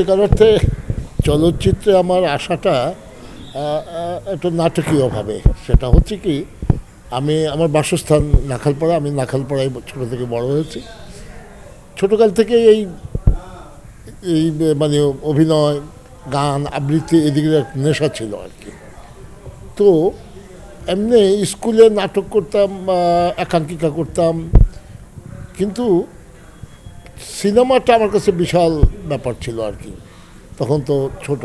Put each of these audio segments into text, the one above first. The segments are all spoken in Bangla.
সত্যিকার অর্থে চলচ্চিত্রে আমার আশাটা একটু নাটকীয়ভাবে। সেটা হচ্ছে কি, আমার বাসস্থান নাখালপাড়া, আমি নাখালপাড়ায় ছোটো থেকে বড় হয়েছি। ছোটোকাল থেকে এই এই মানে অভিনয়, গান, আবৃত্তি এদিকে এক নেশা ছিল আর কি। তো এমনি স্কুলে নাটক করতাম, একাঙ্কিকা করতাম, কিন্তু সিনেমাটা আমার কাছে বিশাল ব্যাপার ছিল আর কি। তখন তো ছোট,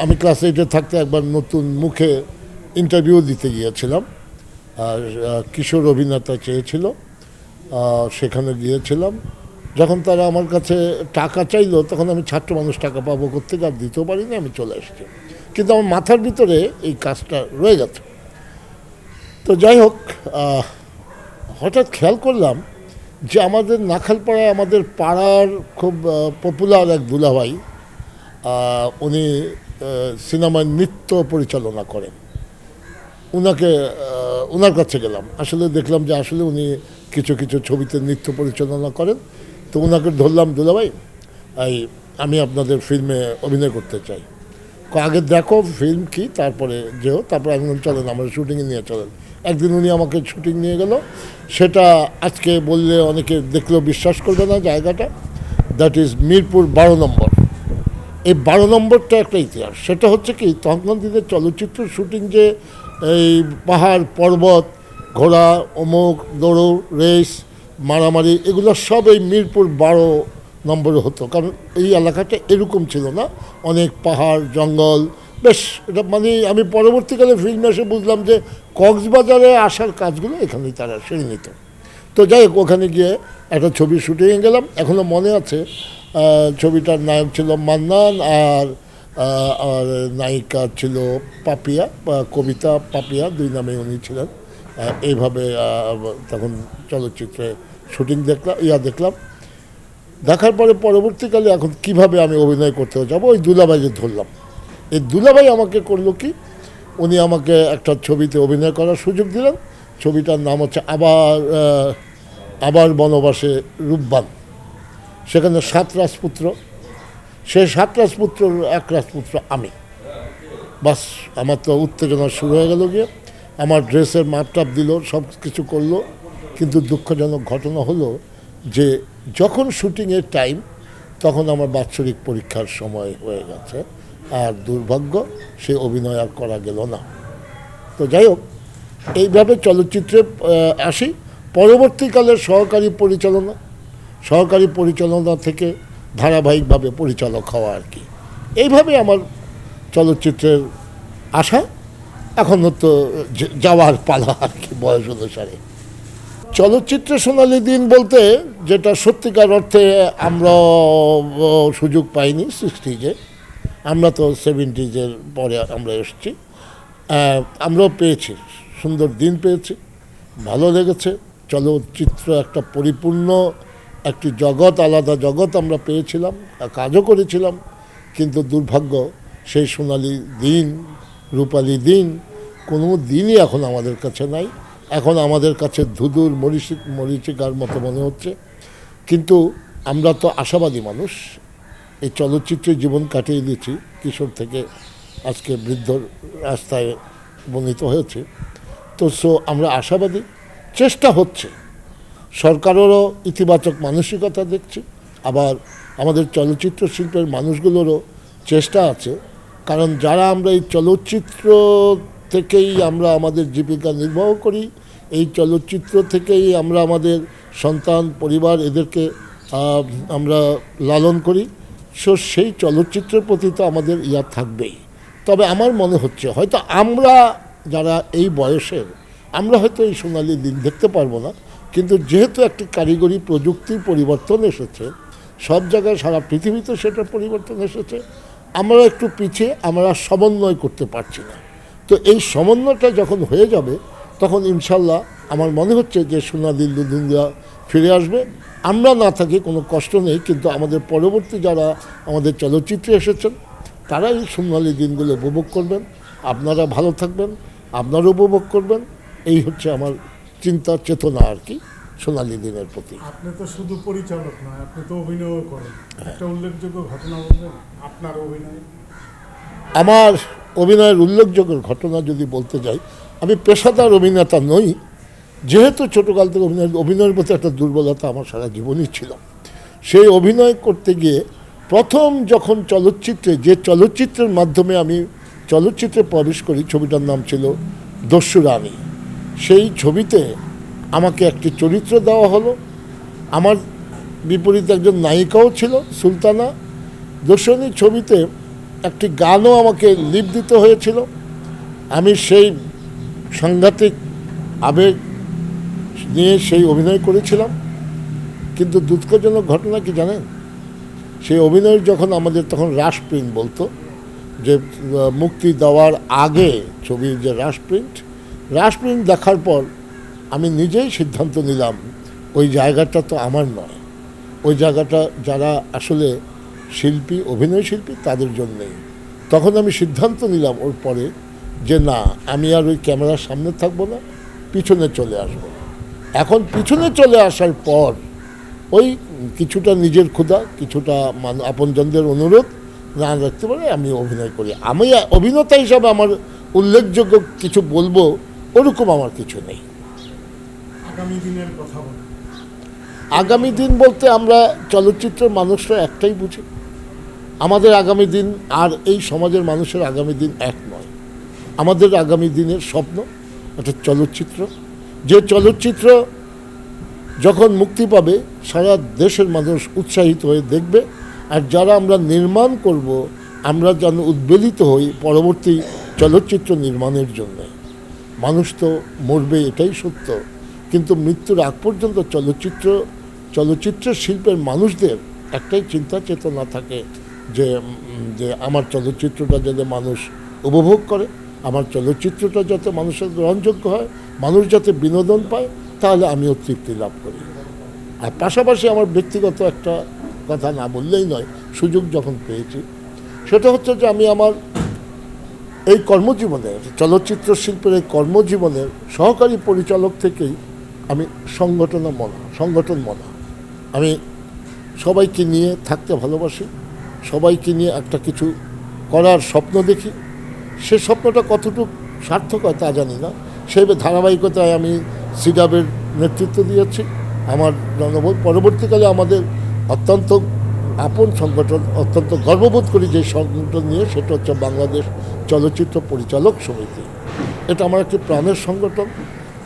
আমি ক্লাস 8-এ থাকতে একবার নতুন মুখে ইন্টারভিউ দিতে গিয়েছিলাম। আর কিশোর অভিনেতা চেয়েছিল, সেখানে গিয়েছিলাম। যখন তারা আমার কাছে টাকা চাইলো, তখন আমি ছাত্র মানুষ, টাকা পাবো কোত্থেকে, আর দিতেও পারিনি, আমি চলে এসেছি। কিন্তু আমার মাথার ভিতরে এই কাজটা রয়ে গেছে। তো যাই হোক, হঠাৎ খেয়াল করলাম যে আমাদের নাখালপাড়ায় আমাদের পাড়ার খুব পপুলার এক দুলাভাই, উনি সিনেমায় নৃত্য পরিচালনা করেন। ওনার কাছে গেলাম, আসলে দেখলাম যে আসলে উনি কিছু কিছু ছবিতে নৃত্য পরিচালনা করেন। তো ওনাকে ধরলাম, দুলাভাই, আমি আপনাদের ফিল্মে অভিনয় করতে চাই। আগে দেখো ফিল্ম কি, তারপরে যেও। তারপরে আমি চলেন, আমার শুটিংয়ে নিয়ে চলেন। একদিন উনি আমাকে শুটিং নিয়ে গেল। সেটা আজকে বললে অনেকে দেখলেও বিশ্বাস করবে না জায়গাটা। দ্যাট ইজ মিরপুর 12 নম্বর। এই 12 নম্বরটা একটা ইতিহাস। সেটা হচ্ছে কি, তখনকার দিনের চলচ্চিত্র শুটিং যে এই পাহাড় পর্বত, ঘোড়া, অমুক, দৌড়, রেস, মারামারি, এগুলো সব এই মিরপুর 12 নম্বরে হতো। কারণ এই এলাকাটা এরকম ছিল না, অনেক পাহাড় জঙ্গল, বেশ এটা মানে আমি পরবর্তীকালে ফিল্মে এসে বুঝলাম যে কক্সবাজারে আসার কাজগুলো এখানেই তারা সেরে নিত। তো যাই হোক, ওখানে গিয়ে একটা ছবির শুটিংয়ে গেলাম। এখনও মনে আছে, ছবিটার নায়ক ছিল মান্নান, আর নায়িকা ছিল পাপিয়া, কবিতা পাপিয়া, দুই নামে উনি ছিলেন। এইভাবে তখন চলচ্চিত্রে শুটিং দেখলাম। দেখার পরে পরবর্তীকালে এখন কিভাবে আমি অভিনয় করতে যাব, ওই দুলাভাইকে ধরলাম। এই দুলাভাই আমাকে করলো কি, উনি আমাকে একটা ছবিতে অভিনয় করার সুযোগ দিলেন। ছবিটার নাম হচ্ছে আবার বনবাসে রূপবান। সেখানে 7 রাজপুত্র, সেই 7 রাজপুত্রর এক রাজপুত্র আমি। বাস, আমার তো উত্তেজনা শুরু হয়ে গেল গিয়ে। আমার ড্রেসের মাপটাপ দিল, সব কিছু করলো। কিন্তু দুঃখজনক ঘটনা হলো যে যখন শুটিংয়ের টাইম, তখন আমার বাৎসরিক পরীক্ষার সময় হয়ে গেছে। আর দুর্ভাগ্য, সে অভিনয় আর করা গেল না। তো যাই হোক, এইভাবে চলচ্চিত্রে আসি। পরবর্তীকালে সহকারী পরিচালনা থেকে ধারাবাহিকভাবে পরিচালক হওয়া আর কি। এইভাবে আমার চলচ্চিত্রের আশা। এখনও তো যাওয়ার পালা আর কি, বয়স অনুসারে। চলচ্চিত্রে সোনালি দিন বলতে, যেটা সত্যিকার অর্থে আমরা সুযোগ পাইনি 60-এ, আমরা তো 70-এর পরে আমরা এসেছি। আমরাও পেয়েছি, সুন্দর দিন পেয়েছি, ভালো লেগেছে। চলচ্চিত্র একটা পরিপূর্ণ একটি জগৎ, আলাদা জগৎ আমরা পেয়েছিলাম, কাজও করেছিলাম। কিন্তু দুর্ভাগ্য, সেই সোনালি দিন, রূপালী দিন কোনো দিনই এখন আমাদের কাছে নাই। এখন আমাদের কাছে ধুধুর মরীচিকার মতো মনে হচ্ছে। কিন্তু আমরা তো আশাবাদী মানুষ। এই চলচ্চিত্রে জীবন কাটিয়ে দিয়েছি, কিশোর থেকে আজকে বৃদ্ধ রাস্তায় উপনীত হয়েছে। তো আমরা আশাবাদী, চেষ্টা হচ্ছে। সরকারেরও ইতিবাচক মানসিকতা দেখছি, আবার আমাদের চলচ্চিত্র শিল্পের মানুষগুলোরও চেষ্টা আছে। কারণ যারা আমরা এই চলচ্চিত্র থেকেই আমরা আমাদের জীবিকা নির্বাহ করি, এই চলচ্চিত্র থেকেই আমরা আমাদের সন্তান, পরিবার, এদেরকে আমরা লালন করি। সেই চলচ্চিত্রের প্রতি তো আমাদের থাকবেই। তবে আমার মনে হচ্ছে হয়তো আমরা যারা এই বয়সের, আমরা হয়তো এই সোনালি দিন দেখতে পারবো না। কিন্তু যেহেতু একটি কারিগরি প্রযুক্তির পরিবর্তন এসেছে সব জায়গায়, সারা পৃথিবীতে সেটা পরিবর্তন এসেছে, আমরা একটু পিছিয়ে, আমরা সমন্বয় করতে পারছি না। তো এই সমন্বয়টা যখন হয়ে যাবে, তখন ইনশাল্লাহ আমার মনে হচ্ছে যে সোনালি দিনগুলো ফিরে আসবে। আমরা না থাকি কোনো কষ্ট নেই, কিন্তু আমাদের পরবর্তী যারা আমাদের চলচ্চিত্রে এসেছেন, তারা এই সোনালি দিনগুলো উপভোগ করবেন। আপনারা ভালো থাকবেন, আপনারা উপভোগ করবেন। এই হচ্ছে আমার চিন্তা চেতনা আর কি। সোনালী দিনের প্রতি। আপনি তো শুধু পরিচালক নয়, আপনি তো অভিনয়ও করেন। একটা উল্লেখযোগ্য ঘটনা বলবেন আপনার অভিনয়? আমার অভিনয়ের উল্লেখযোগ্য ঘটনা যদি বলতে যাই, আমি পেশাদার অভিনেতা নই, যেহেতু ছোটোকাল থেকে অভিনয়ের প্রতি একটা দুর্বলতা আমার সারা জীবনই ছিল। সেই অভিনয় করতে গিয়ে প্রথম যখন চলচ্চিত্রে, যে চলচ্চিত্রের মাধ্যমে আমি চলচ্চিত্রে প্রবেশ করি, ছবিটার নাম ছিল দস্যু রানী। সেই ছবিতে আমাকে একটি চরিত্র দেওয়া হলো, আমার বিপরীতে একজন নায়িকাও ছিল সুলতানা। দস্যুরানী ছবিতে একটি গানও আমাকে লিপ দিতে হয়েছিল। আমি সেই সাংঘাতিক আবেগ নিয়ে সেই অভিনয় করেছিলাম। কিন্তু দুঃখজনক ঘটনা কি জানেন, সেই অভিনয়ের যখন আমাদের তখন রাশ প্রিন্ট বলতো, যে মুক্তি দেওয়ার আগে ছবির যে রাশ প্রিন্ট দেখার পর আমি নিজেই সিদ্ধান্ত নিলাম ওই জায়গাটা তো আমার নয়, ওই জায়গাটা যারা আসলে শিল্পী, অভিনয় শিল্পী তাদের জন্যেই। তখন আমি সিদ্ধান্ত নিলাম ওর পরে যে না, আমি আর ওই ক্যামেরার সামনে থাকবো না, পিছনে চলে আসবো। এখন পিছনে চলে আসার পর ওই কিছুটা নিজের ক্ষুধা, কিছুটা আপনজনদের অনুরোধ না রাখতে পারে আমি অভিনয় করি। আমি অভিনেতা হিসাবে আমার উল্লেখযোগ্য কিছু বলবো ওরকম আমার কিছু নেই। আগামী দিনের কথা বলুন। আগামী দিন বলতে আমরা চলচ্চিত্রের মানুষরা একটাই বুঝি, আমাদের আগামী দিন আর এই সমাজের মানুষের আগামী দিন এক নয়। আমাদের আগামী দিনের স্বপ্ন একটা চলচ্চিত্র, যে চলচ্চিত্র যখন মুক্তি পাবে সারা দেশের মানুষ উৎসাহিত হয়ে দেখবে, আর যারা আমরা নির্মাণ করব আমরা যেন উদ্বেলিত হই পরবর্তী চলচ্চিত্র নির্মাণের জন্য। মানুষ তো মরবে, এটাই সত্য, কিন্তু মৃত্যুর আগ পর্যন্ত চলচ্চিত্র শিল্পের মানুষদের একটাই চিন্তা চেতনা থাকে যে যে আমার চলচ্চিত্রটা যাতে মানুষ উপভোগ করে, আমার চলচ্চিত্রটা যাতে মানুষের গ্রহণযোগ্য হয়, মানুষ যাতে বিনোদন পায়, তাহলে আমিও তৃপ্তি লাভ করি। আর পাশাপাশি আমার ব্যক্তিগত একটা কথা না বললেই নয়, সুযোগ যখন পেয়েছি, সেটা হচ্ছে যে আমি আমার এই কর্মজীবনে, চলচ্চিত্র শিল্পের এই কর্মজীবনের সহকারী পরিচালক থেকেই আমি সংগঠন মনা। আমি সবাইকে নিয়ে থাকতে ভালোবাসি, সবাইকে নিয়ে একটা কিছু করার স্বপ্ন দেখি। সে স্বপ্নটা কতটুকু সার্থক হয় তা জানি না। সেই ধারাবাহিকতায় আমি সিডাবের নেতৃত্ব দিয়েছি। আমার জনবোধ পরবর্তীকালে আমাদের অত্যন্ত আপন সংগঠন, অত্যন্ত গর্ববোধ করি যে সংগঠন নিয়ে, সেটা হচ্ছে বাংলাদেশ চলচ্চিত্র পরিচালক সমিতি। এটা আমার একটি প্রাণের সংগঠন।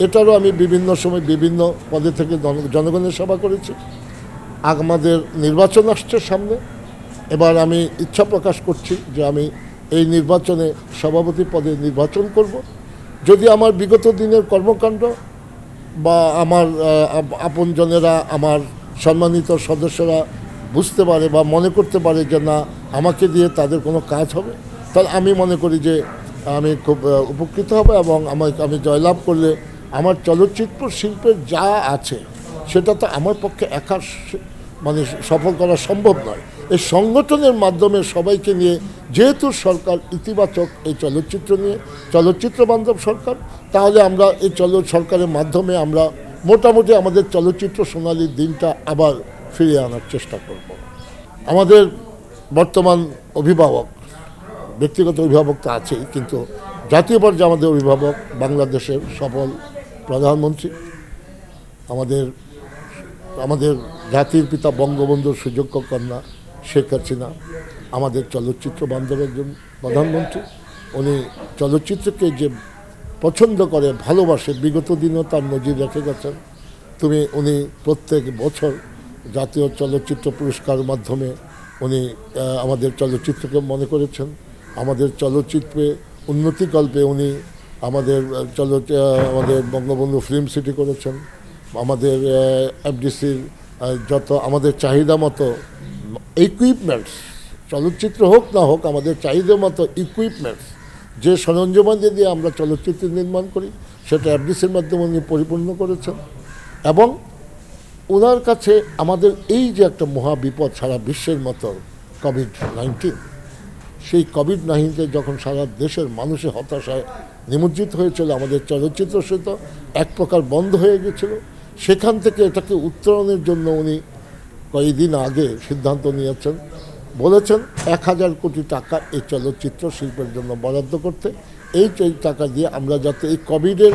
এটারও আমি বিভিন্ন সময় বিভিন্ন পদে থেকে জনগণের সেবা করেছি। আমাদের নির্বাচন আসছে সামনে, এবার আমি ইচ্ছা প্রকাশ করছি যে আমি এই নির্বাচনে সভাপতি পদে নির্বাচন করব। যদি আমার বিগত দিনের কর্মকাণ্ড বা আমার আপনজনেরা, আমার সম্মানিত সদস্যরা বুঝতে পারে বা মনে করতে পারে যে না, আমাকে দিয়ে তাদের কোনো কাজ হবে, তাহলে আমি মনে করি যে আমি খুব উপকৃত হব, এবং আমি জয়লাভ করলে আমার চলচ্চিত্র শিল্পের যা আছে সেটা তো আমার পক্ষে একা সফল করা সম্ভব নয়। এই সংগঠনের মাধ্যমে সবাইকে নিয়ে, যেহেতু সরকার ইতিবাচক এই চলচ্চিত্র নিয়ে, চলচ্চিত্র বান্ধব সরকার, তাহলে আমরা এই সরকারের মাধ্যমে আমরা মোটামুটি আমাদের চলচ্চিত্র সোনালী দিনটা আবার ফিরিয়ে আনার চেষ্টা করব। আমাদের বর্তমান অভিভাবক, ব্যক্তিগত অভিভাবক তো আছেই, কিন্তু জাতীয় পর্যায়ে আমাদের অভিভাবক বাংলাদেশের সফল প্রধানমন্ত্রী, আমাদের জাতির পিতা বঙ্গবন্ধুর সুযোগ্য কন্যা শেখ হাসিনা, আমাদের চলচ্চিত্র বান্ধব একজন প্রধানমন্ত্রী। উনি চলচ্চিত্রকে যে পছন্দ করে, ভালোবাসে, বিগত দিনও তার নজির রেখে গেছেন। উনি প্রত্যেক বছর জাতীয় চলচ্চিত্র পুরস্কারের মাধ্যমে উনি আমাদের চলচ্চিত্রকে মনে করেছেন। আমাদের চলচ্চিত্রে উন্নতিকল্পে উনি আমাদের বঙ্গবন্ধু ফিল্ম সিটি করেছেন। আমাদের এফডিসির যত আমাদের চাহিদা মতো ইকুইপমেন্টস, চলচ্চিত্র হোক না হোক, আমাদের চাহিদা মতো ইকুইপমেন্টস, যে সরঞ্জাম দিয়ে আমরা চলচ্চিত্র নির্মাণ করি, সেটা এফডিসির মাধ্যমে উনি পরিপূর্ণ করেছেন। এবং ওনার কাছে আমাদের এই যে একটা মহাবিপদ সারা বিশ্বের মতো কোভিড-19, সেই কোভিড-19 যখন সারা দেশের মানুষের হতাশায় নিমজ্জিত হয়েছিল, আমাদের চলচ্চিত্র সেটা এক প্রকার বন্ধ হয়ে গেছিল। সেখান থেকে এটাকে উত্তরণের জন্য উনি কয়েকদিন আগে সিদ্ধান্ত নিয়েছেন, বলেছেন 1,000 কোটি টাকা এই চলচ্চিত্র শিল্পের জন্য বরাদ্দ করতে। এই টাকা দিয়ে আমরা যাতে এই কোভিডের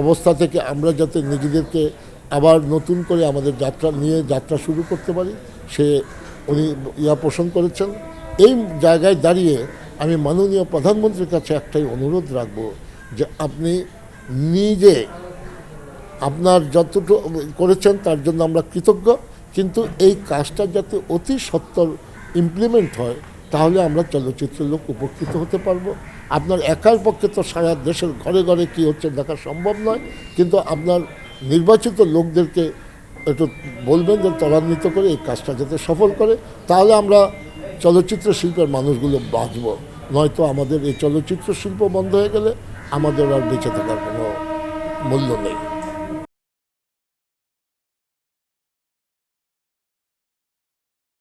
অবস্থা থেকে আমরা যাতে নিজেদেরকে আবার নতুন করে আমাদের যাত্রা শুরু করতে পারি, সে উনি পোষণ করেছেন। এই জায়গায় দাঁড়িয়ে আমি মাননীয় প্রধানমন্ত্রীর কাছে একটাই অনুরোধ রাখব যে আপনি নিজে আপনার যতটুকু করেছেন তার জন্য আমরা কৃতজ্ঞ, কিন্তু এই কাজটা যাতে অতি সত্বর ইমপ্লিমেন্ট হয়, তাহলে আমরা চলচ্চিত্রের লোক উপকৃত হতে পারবো। আপনার একার পক্ষে তো সারা দেশের ঘরে ঘরে কী হচ্ছে দেখা সম্ভব নয়, কিন্তু আপনার নির্বাচিত লোকদেরকে একটু বলবেন যে ত্বরান্বিত করে এই কাজটা যাতে সফল করে, তাহলে আমরা চলচ্চিত্র শিল্পের মানুষগুলো বাঁচব। নয়তো আমাদের এই চলচ্চিত্র শিল্প বন্ধ হয়ে গেলে আমাদের আর বেঁচে থাকার কোনো মূল্য নেই।